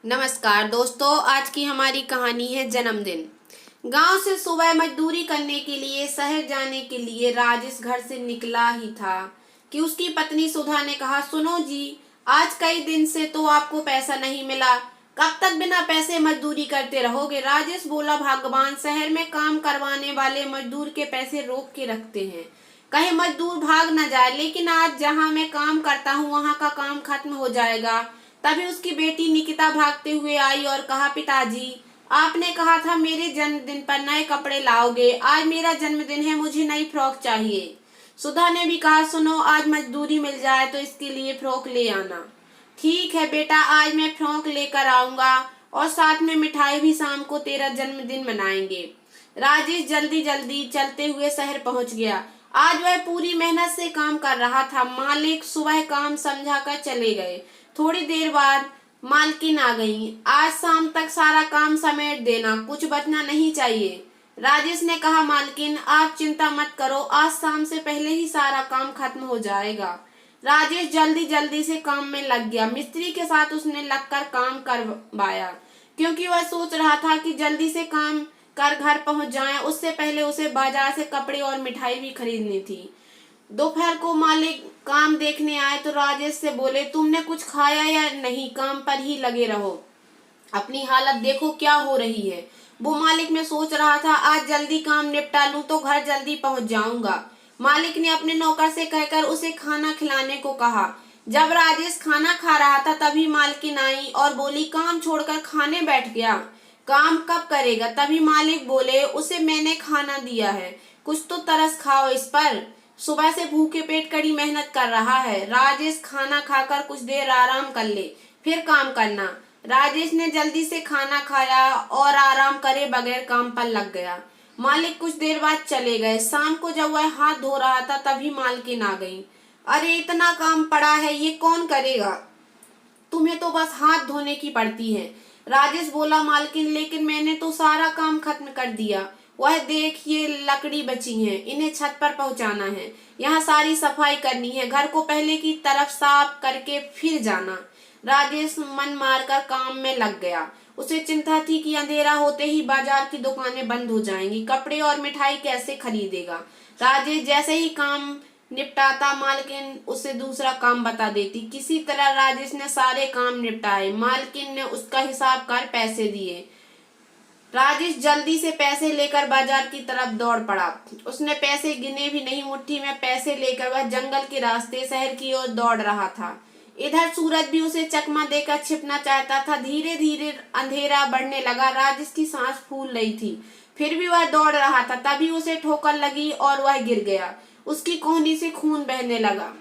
नमस्कार दोस्तों, आज की हमारी कहानी है जन्मदिन। गांव से सुबह मजदूरी करने के लिए शहर जाने के लिए राजेश घर से निकला ही था कि उसकी पत्नी सुधा ने कहा, सुनो जी, आज कई दिन से तो आपको पैसा नहीं मिला, कब तक बिना पैसे मजदूरी करते रहोगे। राजेश बोला, भगवान शहर में काम करवाने वाले मजदूर के पैसे रोक के रखते हैं, कहीं मजदूर भाग न जाए, लेकिन आज जहाँ मैं काम करता हूँ वहाँ का काम खत्म हो जाएगा। तभी उसकी बेटी निकिता भागते हुए आई और कहा, पिताजी, आपने कहा था मेरे जन्मदिन पर नए कपड़े लाओगे, आज मेरा जन्मदिन है, मुझे नई फ्रॉक चाहिए। सुधा ने भी कहा, सुनो, आज मजदूरी मिल जाए तो इसके लिए फ्रॉक ले आना। ठीक है बेटा, आज मैं फ्रॉक लेकर आऊंगा और साथ में मिठाई भी, शाम को तेरा जन्मदिन मनाएंगे। राजेश जल्दी जल्दी चलते हुए शहर पहुंच गया। आज वह पूरी मेहनत से काम कर रहा था। मालिक सुबह काम समझा कर चले गए। थोड़ी देर बाद मालकिन आ गई। आज शाम तक सारा काम समेट देना, कुछ बचना नहीं चाहिए। राजेश ने कहा, मालकिन आप चिंता मत करो, आज शाम से पहले ही सारा काम खत्म हो जाएगा। राजेश जल्दी जल्दी से काम में लग गया। मिस्त्री के साथ उसने लगकर काम करवाया, क्योंकि वह सोच रहा था कि जल्दी से काम कर घर पहुंच जाए, उससे पहले उसे बाजार से कपड़े और मिठाई भी खरीदनी थी। दोपहर को मालिक काम देखने आए तो राजेश से बोले, तुमने कुछ खाया या नहीं, काम पर ही लगे रहो, अपनी हालत देखो क्या हो रही है। वो मालिक में सोच रहा था, आज जल्दी काम निपटा लूं तो घर जल्दी पहुंच जाऊंगा। मालिक ने अपने नौकर से कहकर उसे खाना खिलाने को कहा। जब राजेश खाना खा रहा था तभी मालकिन आई और बोली, काम छोड़कर खाने बैठ गया, काम कब करेगा। तभी मालिक बोले, उसे मैंने खाना दिया है, कुछ तो तरस खाओ इस पर, सुबह से भूखे पेट कड़ी मेहनत कर रहा है। राजेश, खाना खाकर कुछ देर आराम कर ले, फिर काम करना। राजेश ने जल्दी से खाना खाया और आराम करे बगैर काम पर लग गया। मालिक कुछ देर बाद चले गए। शाम को जब वह हाथ धो रहा था तभी मालकिन आ गई। अरे, इतना काम पड़ा है, ये कौन करेगा, तुम्हें तो बस हाथ धोने की पड़ती है। राजेश बोला, मालकिन, लेकिन मैंने तो सारा काम खत्म कर दिया। वह देखिए, लकड़ी बची है, इन्हें छत पर पहुंचाना है, यहाँ सारी सफाई करनी है, घर को पहले की तरफ साफ करके फिर जाना। राजेश मन मारकर काम में लग गया। उसे चिंता थी कि अंधेरा होते ही बाजार की दुकानें बंद हो जाएंगी, कपड़े और मिठाई कैसे खरीदेगा। राजेश जैसे ही काम निपटाता, मालकिन उसे दूसरा काम बता देती। किसी तरह राजेश ने सारे काम निपटाए। मालकिन ने उसका हिसाब कर पैसे दिए। राजेश जल्दी से पैसे लेकर बाजार की तरफ दौड़ पड़ा। उसने पैसे गिने भी नहीं, मुट्ठी में पैसे लेकर वह जंगल के रास्ते शहर की ओर दौड़ रहा था। इधर सूरज भी उसे चकमा देकर छिपना चाहता था। धीरे धीरे अंधेरा बढ़ने लगा। राजेश की सांस फूल रही थी, फिर भी वह दौड़ रहा था। तभी उसे ठोकर लगी और वह गिर गया। उसकी कोहनी से खून बहने लगा।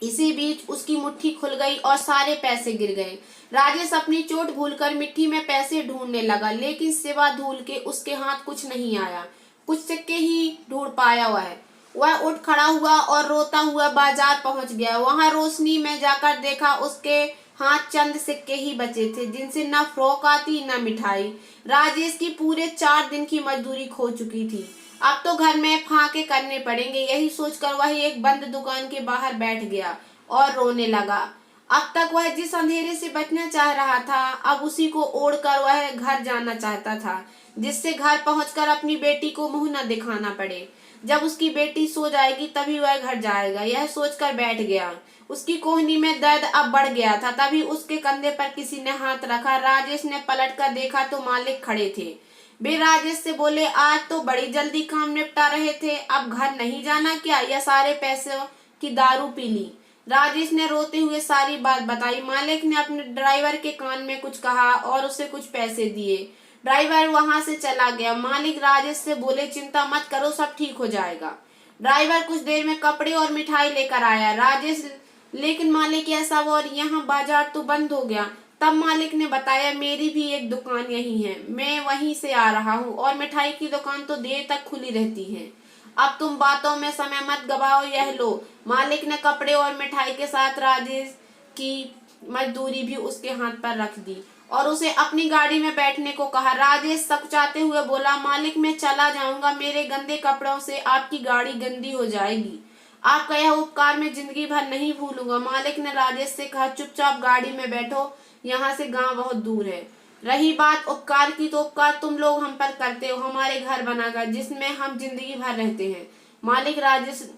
इसी बीच उसकी मुट्ठी खुल गई और सारे पैसे गिर गए। राजेश अपनी चोट भूलकर मिट्टी में पैसे ढूंढने लगा, लेकिन सिवा धूल के उसके हाथ कुछ नहीं आया। कुछ सिक्के ही ढूंढ पाया वह उठ खड़ा हुआ और रोता हुआ बाजार पहुंच गया। वहां रोशनी में जाकर देखा, उसके हाथ चंद सिक्के ही बचे थे, जिनसे न फ्रॉक आती न मिठाई। राजेश की पूरे 4 दिन की मजदूरी खो चुकी थी। अब तो घर में फाके करने पड़ेंगे, यही सोचकर वह एक बंद दुकान के बाहर बैठ गया और रोने लगा। अब तक वह जिस अंधेरे से बचना चाह रहा था, अब उसी को ओढ़कर वह घर जाना चाहता था, जिससे घर पहुंचकर अपनी बेटी को मुंह न दिखाना पड़े। जब उसकी बेटी सो जाएगी तभी वह घर जाएगा, यह सोचकर बैठ गया। उसकी कोहनी में दर्द अब बढ़ गया था। तभी उसके कंधे पर किसी ने हाथ रखा। राजेश ने पलट कर देखा तो मालिक खड़े थे। वे राजेश से बोले, आज तो बड़ी जल्दी काम निपटा रहे थे, अब घर नहीं जाना क्या, या सारे पैसों की दारू पी ली। राजेश ने रोते हुए सारी बात बताई। मालिक ने अपने ड्राइवर के कान में कुछ कहा और उसे कुछ पैसे दिए। ड्राइवर वहां से चला गया। मालिक राजेश से बोले, चिंता मत करो, सब ठीक हो जाएगा। ड्राइवर कुछ देर में कपड़े और मिठाई लेकर आया। राजेश, लेकिन मालिक, ऐसा और यहाँ बाजार तो बंद हो गया। तब मालिक ने बताया, मेरी भी एक दुकान यही है, मैं वहीं से आ रहा हूँ, और मिठाई की दुकान तो देर तक खुली रहती है। अब तुम बातों में समय मत गवाओ, यह लो। मालिक ने कपड़े और मिठाई के साथ राजेश की मजदूरी भी उसके हाथ पर रख दी और उसे अपनी गाड़ी में बैठने को कहा। राजेश सकुचाते हुए बोला, मालिक, मैं चला जाऊंगा, मेरे गंदे कपड़ों से आपकी गाड़ी गंदी हो जाएगी, आपका यह उपकार मैं जिंदगी भर नहीं भूलूंगा। मालिक ने राजेश से कहा, चुपचाप गाड़ी में बैठो, यहाँ से गांव बहुत दूर है। रही बात उपकार की, तो उपकार तुम लोग हम पर करते हो, हमारे घर बनाकर जिसमें हम जिंदगी भर रहते हैं। मालिक राजेश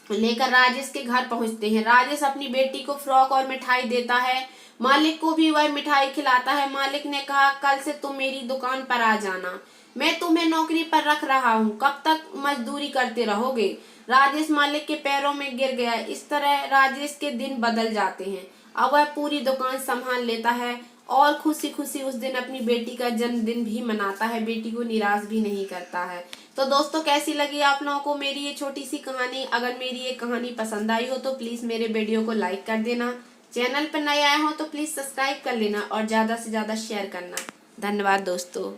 लेकर राजेश के घर पहुंचते हैं। राजेश अपनी बेटी को फ्रॉक और मिठाई देता है। मालिक को भी वह मिठाई खिलाता है। मालिक ने कहा, कल से तुम मेरी दुकान पर आ जाना, मैं तुम्हें नौकरी पर रख रहा हूँ, कब तक मजदूरी करते रहोगे। राजेश मालिक के पैरों में गिर गया। इस तरह राजेश के दिन बदल जाते हैं। अब वह पूरी दुकान संभाल लेता है और खुशी खुशी उस दिन अपनी बेटी का जन्मदिन भी मनाता है, बेटी को निराश भी नहीं करता है। तो दोस्तों, कैसी लगी आप लोगों को मेरी ये छोटी सी कहानी? अगर मेरी ये कहानी पसंद आई हो तो प्लीज मेरे वीडियो को लाइक कर देना। चैनल पर नए आए हो तो प्लीज सब्सक्राइब कर लेना और ज्यादा से ज्यादा शेयर करना। धन्यवाद दोस्तों।